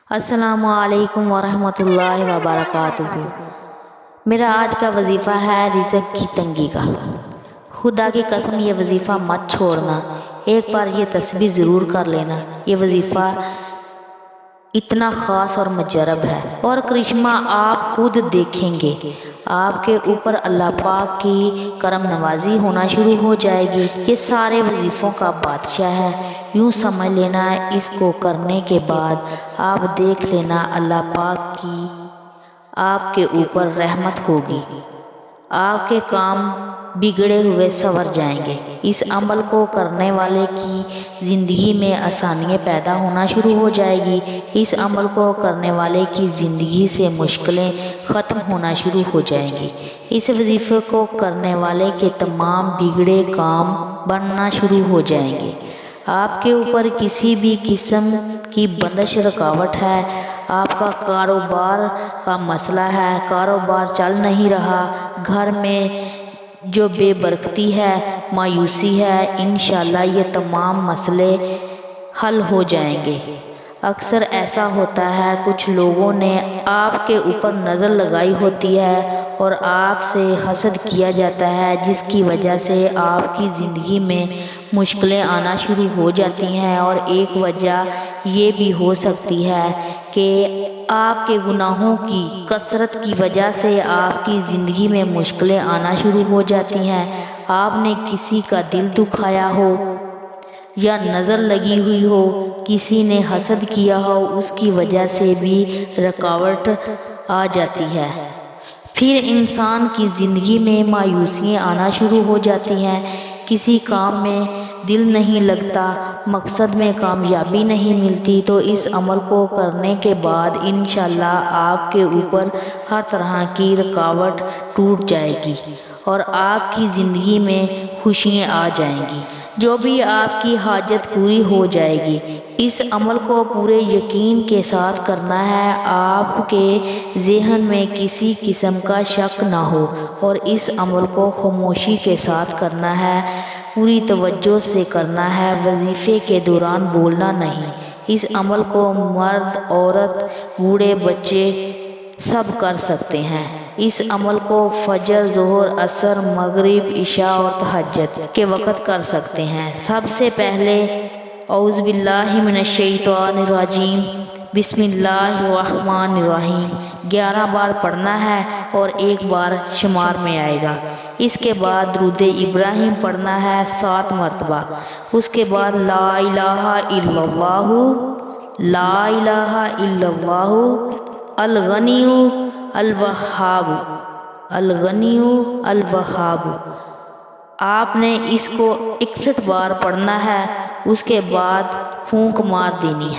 السلام علیکم ورحمۃ اللہ وبرکاتہ۔ میرا آج کا وظیفہ ہے رزق کی تنگی کا۔ خدا کی قسم یہ وظیفہ مت چھوڑنا، ایک بار یہ تسبیح ضرور کر لینا۔ یہ وظیفہ اتنا خاص اور مجرب ہے اور کرشمہ آپ خود دیکھیں گے۔ آپ کے اوپر اللہ پاک کی کرم نوازی ہونا شروع ہو جائے گی۔ یہ سارے وظیفوں کا بادشاہ ہے، یوں سمجھ لینا۔ اس کو کرنے کے بعد آپ دیکھ لینا اللہ پاک کی آپ کے اوپر رحمت ہوگی، آپ کے کام بگڑے ہوئے سنور جائیں گے۔ اس عمل کو کرنے والے کی زندگی میں آسانیاں پیدا ہونا شروع ہو جائے گی۔ اس عمل کو کرنے والے کی زندگی سے مشکلیں ختم ہونا شروع ہو جائیں گی۔ اس وظیفے کو کرنے والے کے تمام بگڑے کام بننا شروع ہو جائیں گے۔ آپ کے اوپر کسی بھی قسم کی بندش رکاوٹ ہے، آپ کا کاروبار کا مسئلہ ہے، کاروبار چل نہیں رہا، گھر میں جو بے برکتی ہے، مایوسی ہے، انشاءاللہ یہ تمام مسئلے حل ہو جائیں گے۔ اکثر ایسا ہوتا ہے کچھ لوگوں نے آپ کے اوپر نظر لگائی ہوتی ہے اور آپ سے حسد کیا جاتا ہے، جس کی وجہ سے آپ کی زندگی میں مشکلیں آنا شروع ہو جاتی ہیں۔ اور ایک وجہ یہ بھی ہو سکتی ہے کہ آپ کے گناہوں کی کثرت کی وجہ سے آپ کی زندگی میں مشکلیں آنا شروع ہو جاتی ہیں۔ آپ نے کسی کا دل دکھایا ہو یا نظر لگی ہوئی ہو، کسی نے حسد کیا ہو، اس کی وجہ سے بھی رکاوٹ آ جاتی ہے۔ پھر انسان کی زندگی میں مایوسیاں آنا شروع ہو جاتی ہیں، کسی کام میں دل نہیں لگتا، مقصد میں کامیابی نہیں ملتی۔ تو اس عمل کو کرنے کے بعد انشاءاللہ آپ کے اوپر ہر طرح کی رکاوٹ ٹوٹ جائے گی اور آپ کی زندگی میں خوشیاں آ جائیں گی، جو بھی آپ کی حاجت پوری ہو جائے گی۔ اس عمل کو پورے یقین کے ساتھ کرنا ہے، آپ کے ذہن میں کسی قسم کا شک نہ ہو، اور اس عمل کو خاموشی کے ساتھ کرنا ہے، پوری توجہ سے کرنا ہے، وظیفے کے دوران بولنا نہیں۔ اس عمل کو مرد، عورت، بوڑھے، بچے سب کر سکتے ہیں۔ اس عمل کو فجر، ظہر، عصر، مغرب، عشاء اور تہجد کے وقت کر سکتے ہیں۔ سب سے پہلے اعوذ باللہ من الشیطان الرجیم، بسم اللہ الرحمن الرحیم 11 بار پڑھنا ہے اور 1 بار شمار میں آئے گا۔ اس کے بعد درود ابراہیم پڑھنا ہے 7 مرتبہ۔ اس کے بعد لا الہ الا اللہ، لا الہ الا اللہ الغنی الوہاب، الغنی الوہاب۔ آپ نے اس کو 61 بار پڑھنا ہے، اس کے بعد پھونک مار دینی ہے۔